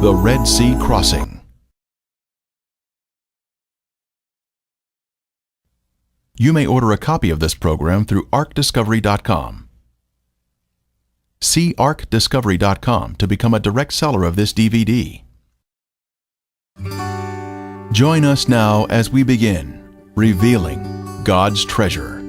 The Red Sea Crossing. You may order a copy of this program through arcdiscovery.com. See arcdiscovery.com to become a direct seller of this DVD. Join us now as we begin revealing God's treasure.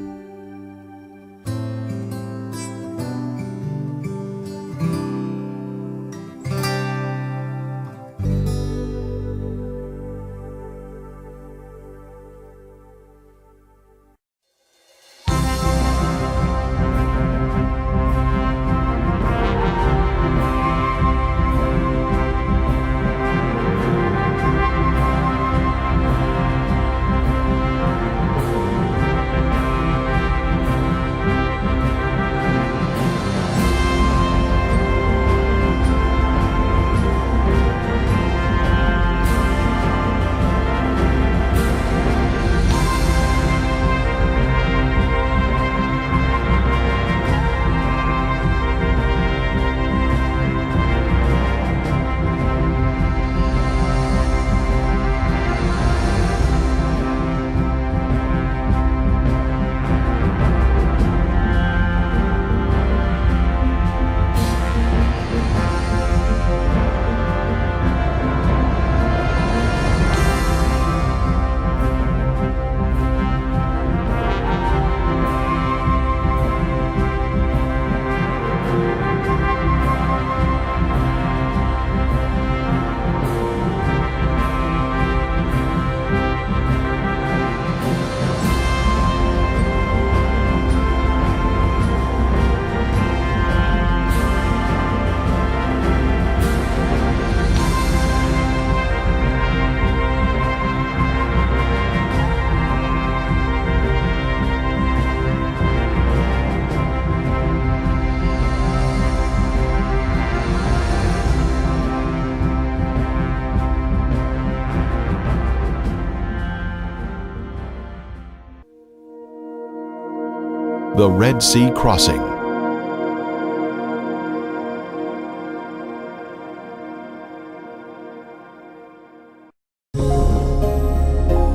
The Red Sea Crossing.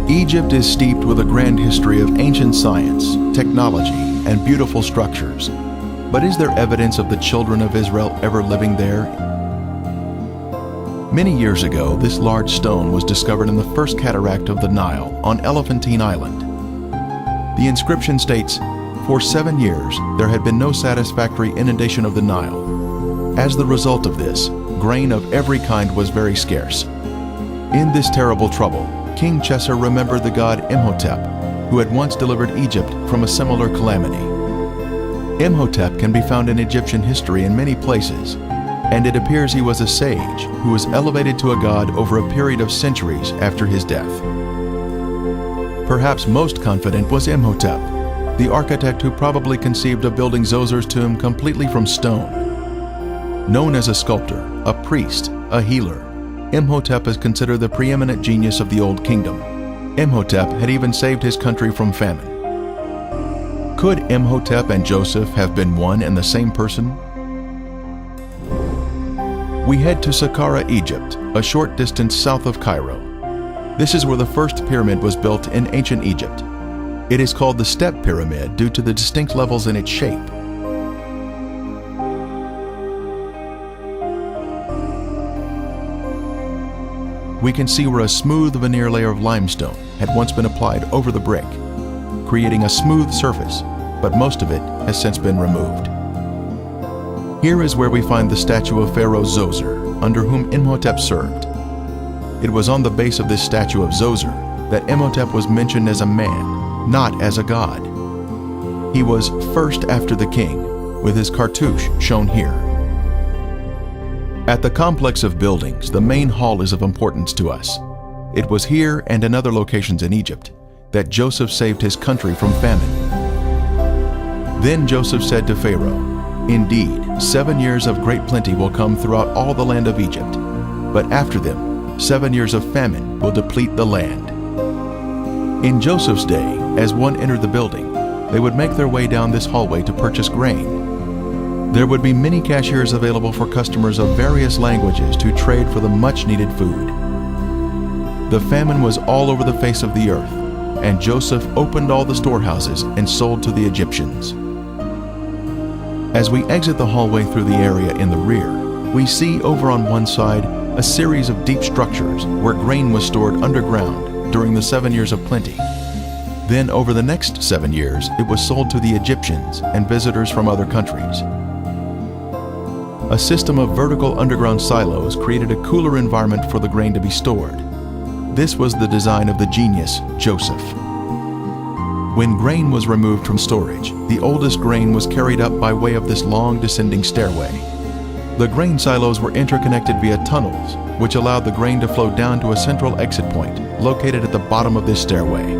Egypt is steeped with a grand history of ancient science, technology, and beautiful structures. But is there evidence of the children of Israel ever living there? Many years ago, this large stone was discovered in the first cataract of the Nile on Elephantine Island. The inscription states, "For 7 years, there had been no satisfactory inundation of the Nile. As the result of this, grain of every kind was very scarce. In this terrible trouble, King Chesser remembered the god Imhotep, who had once delivered Egypt from a similar calamity. Imhotep can be found in Egyptian history in many places, and it appears he was a sage who was elevated to a god over a period of centuries after his death. Perhaps most confident was Imhotep, the architect who probably conceived of building Zozer's tomb completely from stone. Known as a sculptor, a priest, a healer, Imhotep is considered the preeminent genius of the Old Kingdom. Imhotep had even saved his country from famine. Could Imhotep and Joseph have been one and the same person? We head to Saqqara, Egypt, a short distance south of Cairo. This is where the first pyramid was built in ancient Egypt. It is called the Step Pyramid due to the distinct levels in its shape. We can see where a smooth veneer layer of limestone had once been applied over the brick, creating a smooth surface, but most of it has since been removed. Here is where we find the statue of Pharaoh Zoser, under whom Imhotep served. It was on the base of this statue of Zoser that Imhotep was mentioned as a man, not as a god. He was first after the king, with his cartouche shown here. At the complex of buildings, the main hall is of importance to us. It was here and in other locations in Egypt that Joseph saved his country from famine. Then Joseph said to Pharaoh, "Indeed, 7 years of great plenty will come throughout all the land of Egypt, but after them, 7 years of famine will deplete the land." In Joseph's day, as one entered the building, they would make their way down this hallway to purchase grain. There would be many cashiers available for customers of various languages to trade for the much-needed food. The famine was all over the face of the earth, and Joseph opened all the storehouses and sold to the Egyptians. As we exit the hallway through the area in the rear, we see over on one side a series of deep structures where grain was stored underground during the 7 years of plenty. Then over the next 7 years, it was sold to the Egyptians and visitors from other countries. A system of vertical underground silos created a cooler environment for the grain to be stored. This was the design of the genius, Joseph. When grain was removed from storage, the oldest grain was carried up by way of this long descending stairway. The grain silos were interconnected via tunnels, which allowed the grain to flow down to a central exit point located at the bottom of this stairway.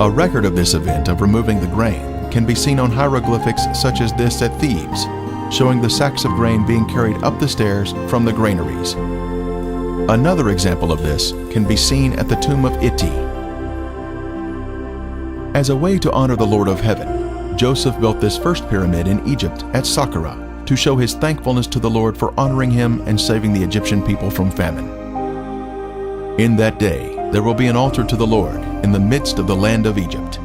A record of this event of removing the grain can be seen on hieroglyphics such as this at Thebes, showing the sacks of grain being carried up the stairs from the granaries. Another example of this can be seen at the tomb of Iti. As a way to honor the Lord of Heaven, Joseph built this first pyramid in Egypt at Saqqara to show his thankfulness to the Lord for honoring him and saving the Egyptian people from famine. In that day, there will be an altar to the Lord in the midst of the land of Egypt.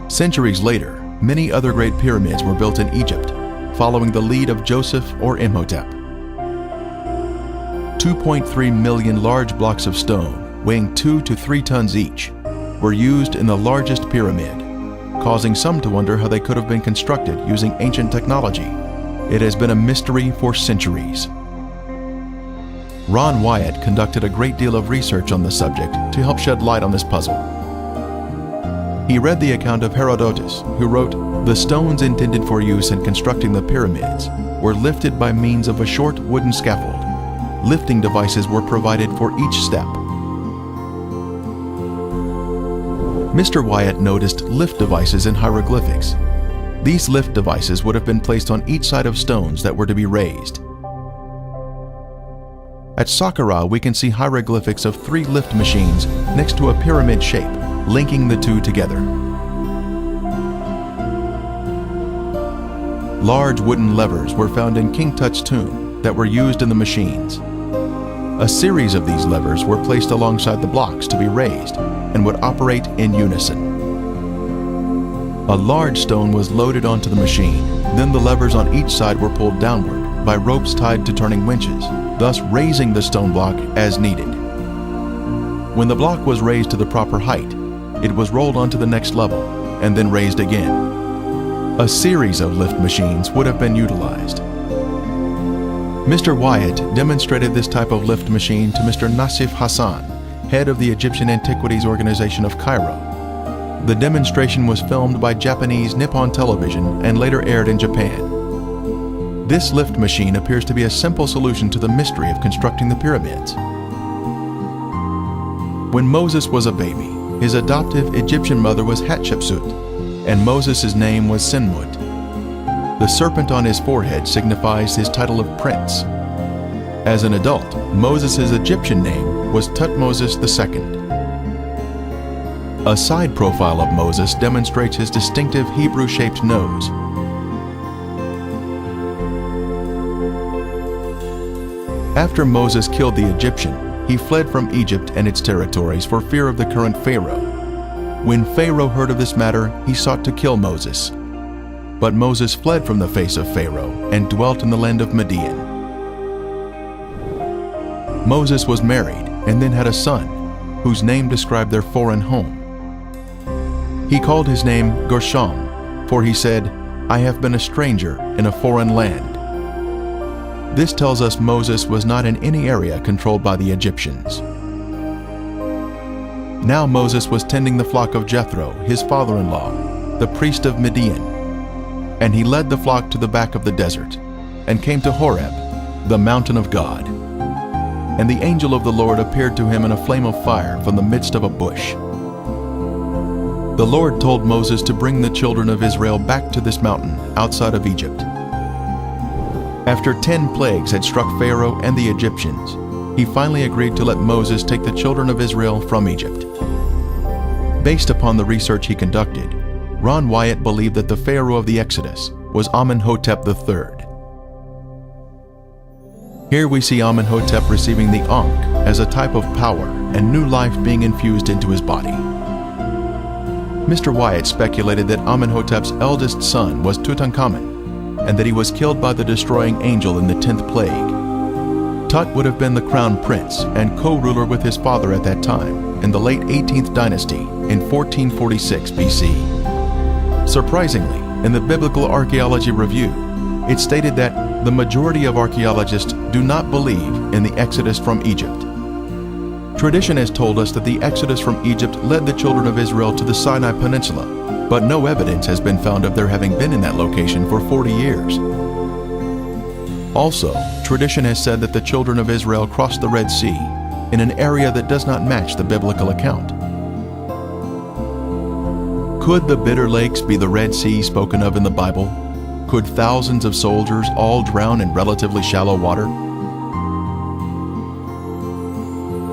Centuries later, many other great pyramids were built in Egypt, following the lead of Joseph or Imhotep. 2.3 million large blocks of stone, weighing 2 to 3 tons each, were used in the largest pyramid, causing some to wonder how they could have been constructed using ancient technology. It has been a mystery for centuries. Ron Wyatt conducted a great deal of research on the subject to help shed light on this puzzle. He read the account of Herodotus, who wrote, "The stones intended for use in constructing the pyramids were lifted by means of a short wooden scaffold. Lifting devices were provided for each step." Mr. Wyatt noticed lift devices in hieroglyphics. These lift devices would have been placed on each side of stones that were to be raised. At Saqqara, we can see hieroglyphics of 3 lift machines next to a pyramid shape, linking the two together. Large wooden levers were found in King Tut's tomb that were used in the machines. A series of these levers were placed alongside the blocks to be raised and would operate in unison. A large stone was loaded onto the machine, then the levers on each side were pulled downward by ropes tied to turning winches, thus raising the stone block as needed. When the block was raised to the proper height, it was rolled onto the next level and then raised again. A series of lift machines would have been utilized. Mr. Wyatt demonstrated this type of lift machine to Mr. Nassif Hassan, head of the Egyptian Antiquities Organization of Cairo. The demonstration was filmed by Japanese Nippon Television and later aired in Japan. This lift machine appears to be a simple solution to the mystery of constructing the pyramids. When Moses was a baby, his adoptive Egyptian mother was Hatshepsut, and Moses' name was Senmut. The serpent on his forehead signifies his title of prince. As an adult, Moses' Egyptian name was Tutmosis II. A side profile of Moses demonstrates his distinctive Hebrew-shaped nose. After Moses killed the Egyptian, he fled from Egypt and its territories for fear of the current Pharaoh. When Pharaoh heard of this matter, he sought to kill Moses. But Moses fled from the face of Pharaoh and dwelt in the land of Midian. Moses was married and then had a son, whose name described their foreign home. He called his name Gershom, for he said, "I have been a stranger in a foreign land." This tells us Moses was not in any area controlled by the Egyptians. Now Moses was tending the flock of Jethro, his father-in-law, the priest of Midian. And he led the flock to the back of the desert, and came to Horeb, the mountain of God. And the angel of the Lord appeared to him in a flame of fire from the midst of a bush. The Lord told Moses to bring the children of Israel back to this mountain outside of Egypt. After 10 plagues had struck Pharaoh and the Egyptians, he finally agreed to let Moses take the children of Israel from Egypt. Based upon the research he conducted, Ron Wyatt believed that the Pharaoh of the Exodus was Amenhotep III. Here we see Amenhotep receiving the Ankh as a type of power and new life being infused into his body. Mr. Wyatt speculated that Amenhotep's eldest son was Tutankhamun and that he was killed by the destroying angel in the 10th plague. Tut would have been the crown prince and co-ruler with his father at that time in the late 18th dynasty in 1446 BC. Surprisingly, in the Biblical Archaeology Review, it stated that the majority of archaeologists do not believe in the Exodus from Egypt. Tradition has told us that the Exodus from Egypt led the children of Israel to the Sinai Peninsula, but no evidence has been found of their having been in that location for 40 years. Also, tradition has said that the children of Israel crossed the Red Sea in an area that does not match the biblical account. Could the Bitter Lakes be the Red Sea spoken of in the Bible? Could thousands of soldiers all drown in relatively shallow water?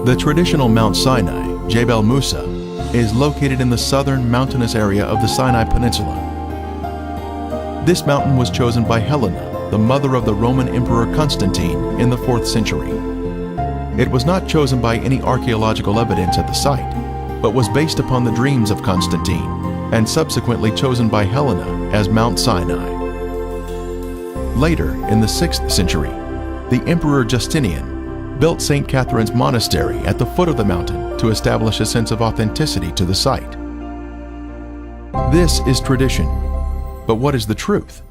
The traditional Mount Sinai, Jebel Musa, is located in the southern mountainous area of the Sinai Peninsula. This mountain was chosen by Helena, the mother of the Roman Emperor Constantine, in the 4th century. It was not chosen by any archaeological evidence at the site, but was based upon the dreams of Constantine, and subsequently chosen by Helena as Mount Sinai. Later, in the 6th century, the Emperor Justinian built St. Catherine's Monastery at the foot of the mountain to establish a sense of authenticity to the site. This is tradition, but what is the truth?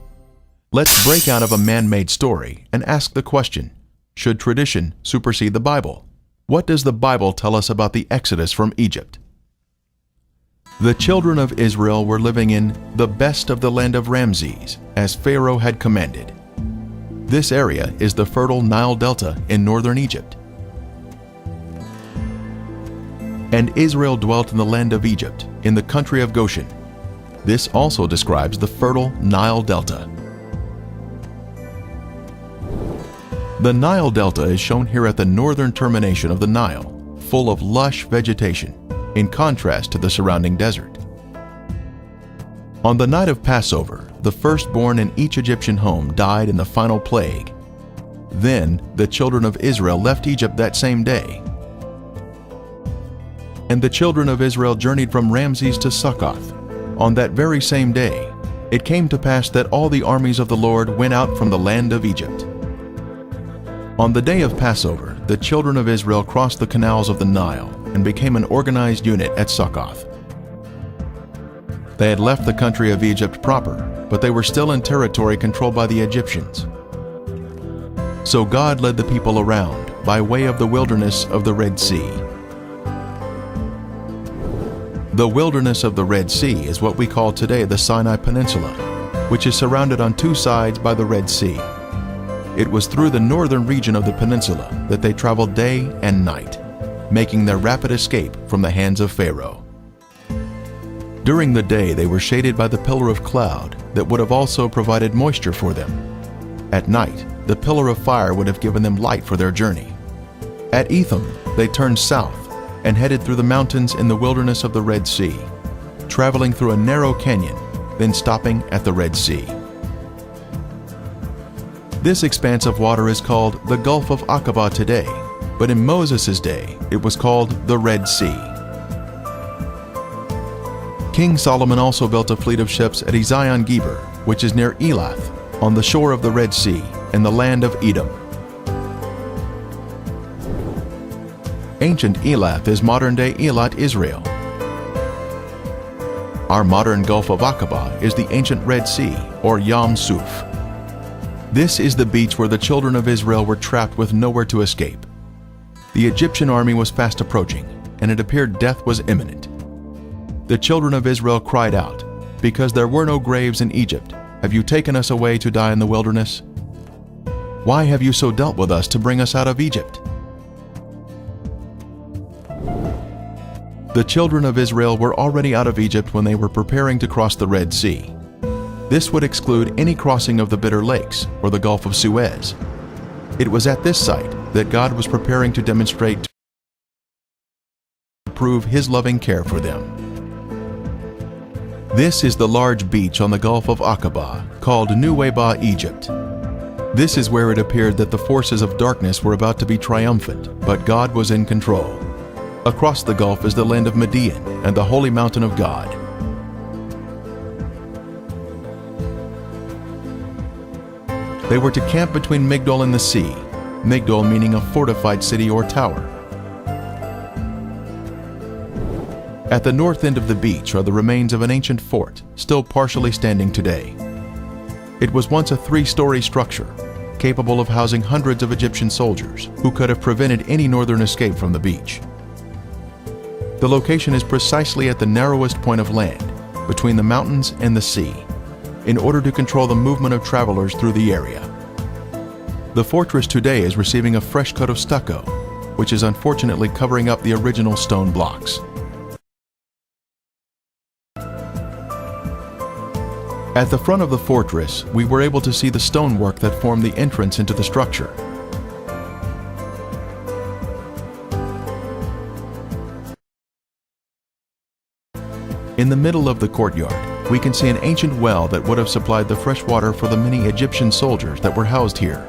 Let's break out of a man-made story and ask the question, should tradition supersede the Bible? What does the Bible tell us about the Exodus from Egypt? The children of Israel were living in the best of the land of Ramses, as Pharaoh had commanded. This area is the fertile Nile Delta in northern Egypt. And Israel dwelt in the land of Egypt, in the country of Goshen. This also describes the fertile Nile Delta. The Nile Delta is shown here at the northern termination of the Nile, full of lush vegetation, in contrast to the surrounding desert. On the night of Passover, the firstborn in each Egyptian home died in the final plague. Then the children of Israel left Egypt that same day. And the children of Israel journeyed from Ramses to Succoth. On that very same day, it came to pass that all the armies of the Lord went out from the land of Egypt. On the day of Passover, the children of Israel crossed the canals of the Nile and became an organized unit at Succoth. They had left the country of Egypt proper, but they were still in territory controlled by the Egyptians. So God led the people around by way of the wilderness of the Red Sea. The wilderness of the Red Sea is what we call today the Sinai Peninsula, which is surrounded on two sides by the Red Sea. It was through the northern region of the peninsula that they traveled day and night, making their rapid escape from the hands of Pharaoh. During the day, they were shaded by the pillar of cloud that would have also provided moisture for them. At night, the pillar of fire would have given them light for their journey. At Etham, they turned south and headed through the mountains in the wilderness of the Red Sea, traveling through a narrow canyon, then stopping at the Red Sea. This expanse of water is called the Gulf of Aqaba today, but in Moses' day, it was called the Red Sea. King Solomon also built a fleet of ships at Ezion-Geber, which is near Elath, on the shore of the Red Sea, in the land of Edom. Ancient Elath is modern-day Eilat, Israel. Our modern Gulf of Aqaba is the ancient Red Sea, or Yam Suf. This is the beach where the children of Israel were trapped with nowhere to escape. The Egyptian army was fast approaching, and it appeared death was imminent. The children of Israel cried out, "Because there were no graves in Egypt, have you taken us away to die in the wilderness? Why have you so dealt with us to bring us out of Egypt?" The children of Israel were already out of Egypt when they were preparing to cross the Red Sea. This would exclude any crossing of the Bitter Lakes or the Gulf of Suez. It was at this site that God was preparing to demonstrate to prove His loving care for them. This is the large beach on the Gulf of Aqaba, called Nuweiba, Egypt. This is where it appeared that the forces of darkness were about to be triumphant, but God was in control. Across the Gulf is the land of Midian and the holy mountain of God. They were to camp between Migdol and the sea, Migdol meaning a fortified city or tower. At the north end of the beach are the remains of an ancient fort, still partially standing today. It was once a 3-story structure, capable of housing hundreds of Egyptian soldiers who could have prevented any northern escape from the beach. The location is precisely at the narrowest point of land, between the mountains and the sea, in order to control the movement of travelers through the area. The fortress today is receiving a fresh coat of stucco, which is unfortunately covering up the original stone blocks. At the front of the fortress, we were able to see the stonework that formed the entrance into the structure. In the middle of the courtyard, we can see an ancient well that would have supplied the fresh water for the many Egyptian soldiers that were housed here.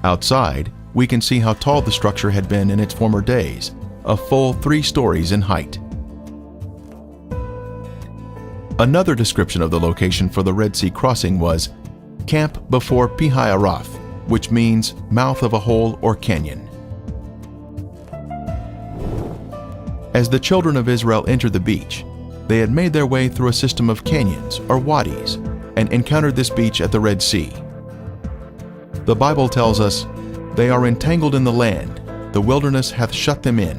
Outside, we can see how tall the structure had been in its former days, a full 3 stories in height. Another description of the location for the Red Sea crossing was camp before Pi-Hahiroth, which means mouth of a hole or canyon. As the children of Israel entered the beach, they had made their way through a system of canyons or wadis and encountered this beach at the Red Sea. The Bible tells us, "They are entangled in the land, the wilderness hath shut them in."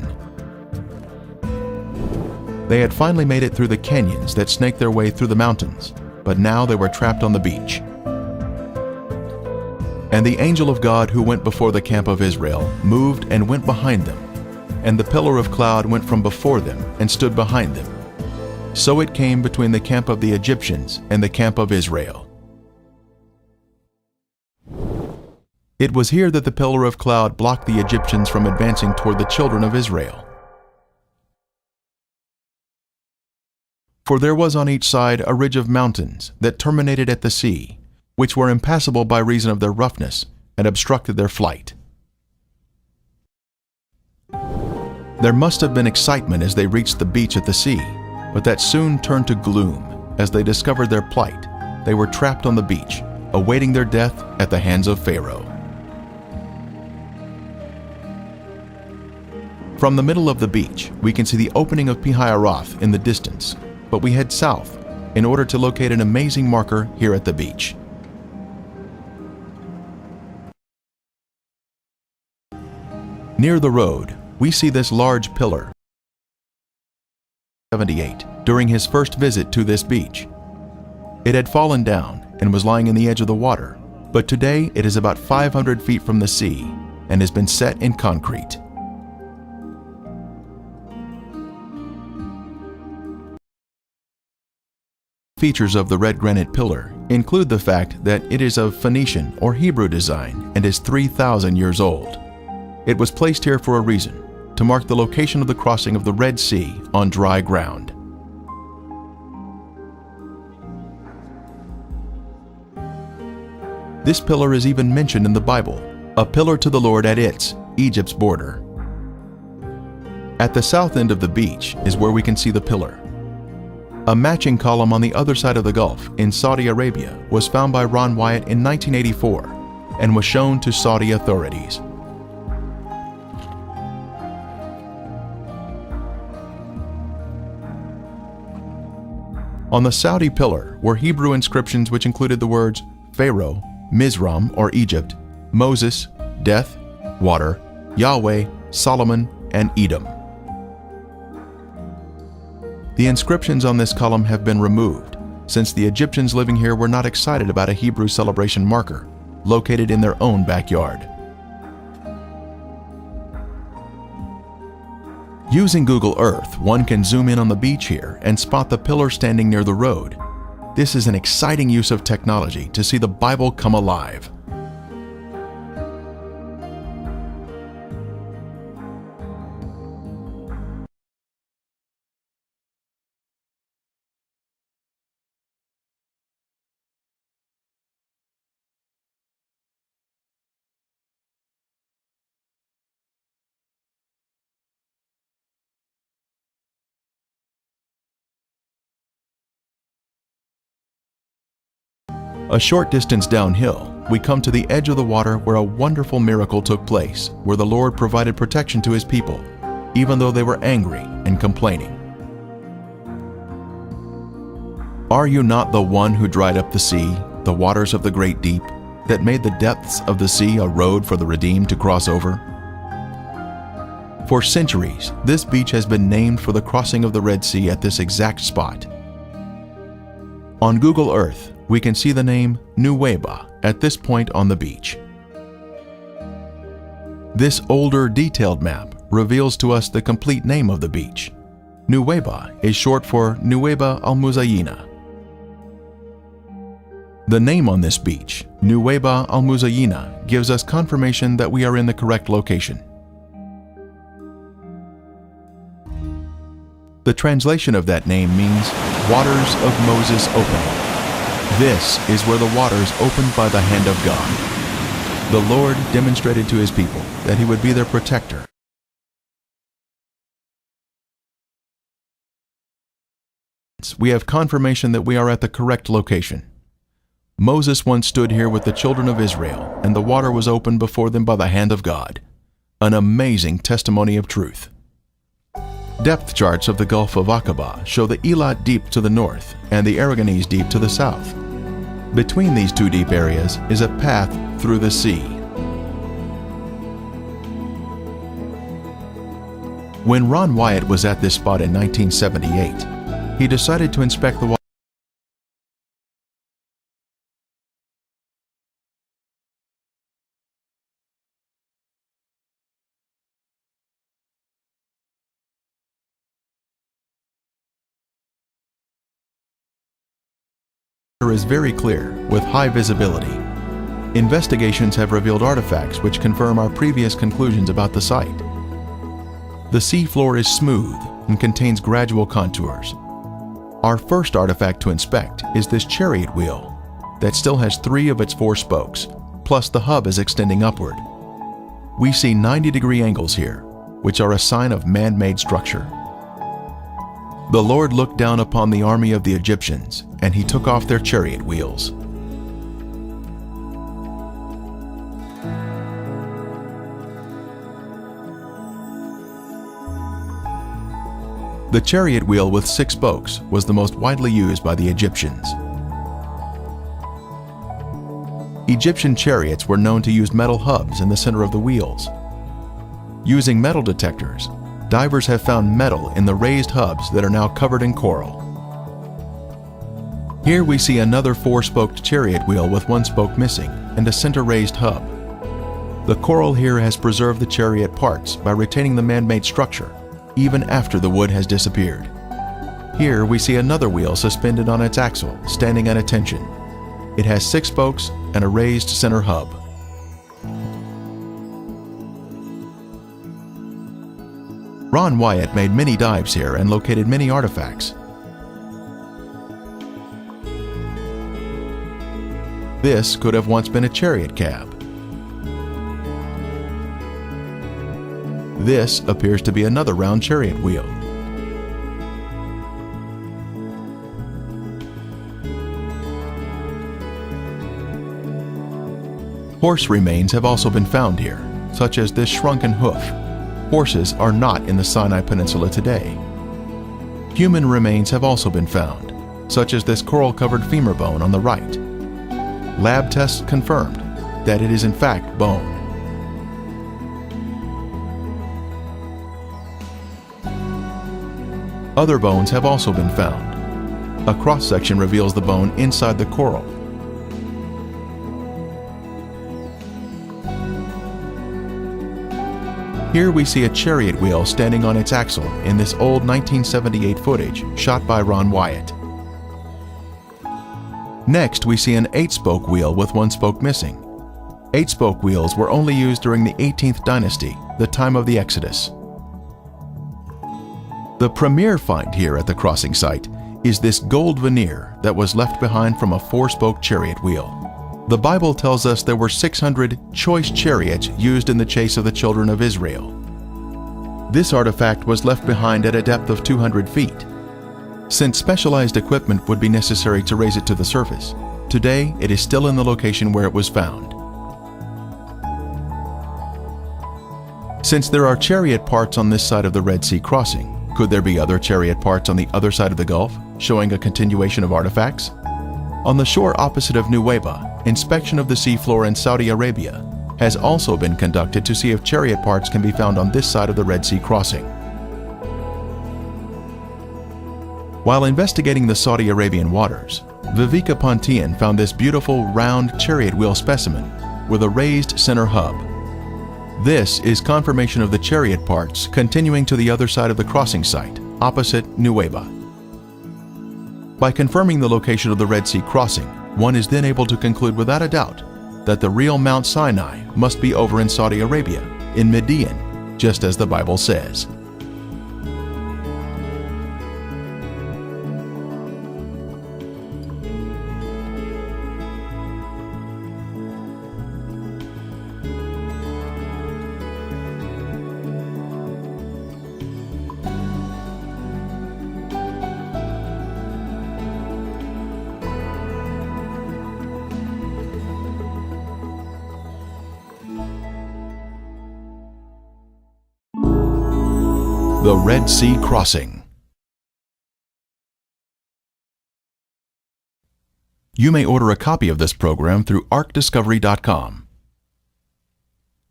They had finally made it through the canyons that snaked their way through the mountains, but now they were trapped on the beach. And the angel of God who went before the camp of Israel moved and went behind them, and the pillar of cloud went from before them and stood behind them. So it came between the camp of the Egyptians and the camp of Israel. It was here that the pillar of cloud blocked the Egyptians from advancing toward the children of Israel. For there was on each side a ridge of mountains that terminated at the sea, which were impassable by reason of their roughness and obstructed their flight. There must have been excitement as they reached the beach at the sea, but that soon turned to gloom as they discovered their plight. They were trapped on the beach, awaiting their death at the hands of Pharaoh. From the middle of the beach, we can see the opening of Pi-Hahiroth in the distance, but we head south in order to locate an amazing marker here at the beach. Near the road, we see this large pillar. 78 during his first visit to this beach. It had fallen down and was lying in the edge of the water, but today it is about 500 feet from the sea and has been set in concrete. Features of the red granite pillar include the fact that it is of Phoenician or Hebrew design and is 3,000 years old. It was placed here for a reason, to mark the location of the crossing of the Red Sea on dry ground. This pillar is even mentioned in the Bible, a pillar to the Lord at Itz, Egypt's border. At the south end of the beach is where we can see the pillar. A matching column on the other side of the Gulf in Saudi Arabia was found by Ron Wyatt in 1984 and was shown to Saudi authorities. On the Saudi pillar were Hebrew inscriptions which included the words Pharaoh, Mizraim or Egypt, Moses, death, water, Yahweh, Solomon, and Edom. The inscriptions on this column have been removed, since the Egyptians living here were not excited about a Hebrew celebration marker, located in their own backyard. Using Google Earth, one can zoom in on the beach here and spot the pillar standing near the road. This is an exciting use of technology to see the Bible come alive. A short distance downhill, we come to the edge of the water where a wonderful miracle took place, where the Lord provided protection to His people, even though they were angry and complaining. Are you not the one who dried up the sea, the waters of the great deep, that made the depths of the sea a road for the redeemed to cross over? For centuries, this beach has been named for the crossing of the Red Sea at this exact spot. On Google Earth, we can see the name Nuweiba at this point on the beach. This older, detailed map reveals to us the complete name of the beach. Nuweiba is short for Nuweiba al-Muzayina. The name on this beach, Nuweiba al-Muzayina, gives us confirmation that we are in the correct location. The translation of that name means waters of Moses opening. This is where the waters opened by the hand of God. The Lord demonstrated to His people that He would be their protector. We have confirmation that we are at the correct location. Moses once stood here with the children of Israel, and the water was opened before them by the hand of God. An amazing testimony of truth. Depth charts of the Gulf of Aqaba show the Eilat Deep to the north and the Aragonese Deep to the south. Between these two deep areas is a path through the sea. When Ron Wyatt was at this spot in 1978, he decided to inspect the water. Is very clear, with high visibility. Investigations have revealed artifacts which confirm our previous conclusions about the site. The sea floor is smooth and contains gradual contours. Our first artifact to inspect is this chariot wheel that still has 3 of its 4 spokes, plus the hub is extending upward. We see 90-degree angles here, which are a sign of man-made structure. The Lord looked down upon the army of the Egyptians, and He took off their chariot wheels. The chariot wheel with 6 spokes was the most widely used by the Egyptians. Egyptian chariots were known to use metal hubs in the center of the wheels. Using metal detectors, divers have found metal in the raised hubs that are now covered in coral. Here we see another 4-spoked chariot wheel with 1 spoke missing and a center raised hub. The coral here has preserved the chariot parts by retaining the man-made structure, even after the wood has disappeared. Here we see another wheel suspended on its axle, standing at attention. It has 6 spokes and a raised center hub. Ron Wyatt made many dives here and located many artifacts. This could have once been a chariot cab. This appears to be another round chariot wheel. Horse remains have also been found here, such as this shrunken hoof. Horses are not in the Sinai Peninsula today. Human remains have also been found, such as this coral-covered femur bone on the right. Lab tests confirmed that it is in fact bone. Other bones have also been found. A cross-section reveals the bone inside the coral. Here we see a chariot wheel standing on its axle in this old 1978 footage shot by Ron Wyatt. Next, we see an 8-spoke wheel with 1 spoke missing. 8-spoke wheels were only used during the 18th dynasty, the time of the Exodus. The premier find here at the crossing site is this gold veneer that was left behind from a 4-spoke chariot wheel. The Bible tells us there were 600 choice chariots used in the chase of the children of Israel. This artifact was left behind at a depth of 200 feet. Since specialized equipment would be necessary to raise it to the surface, Today, it is still in the location where it was found. Since there are chariot parts on this side of the Red Sea crossing, could there be other chariot parts on the other side of the Gulf, showing a continuation of artifacts? On the shore opposite of Nuweiba, inspection of the seafloor in Saudi Arabia has also been conducted to see if chariot parts can be found on this side of the Red Sea crossing. While investigating the Saudi Arabian waters, Viveka Pontian found this beautiful round chariot wheel specimen with a raised center hub. This is confirmation of the chariot parts continuing to the other side of the crossing site, opposite Nuweiba. By confirming the location of the Red Sea crossing, one is then able to conclude without a doubt that the real Mount Sinai must be over in Saudi Arabia, in Midian, just as the Bible says. The Red Sea Crossing. You may order a copy of this program through ArkDiscovery.com.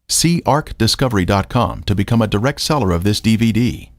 See ArkDiscovery.com to become a direct seller of this DVD.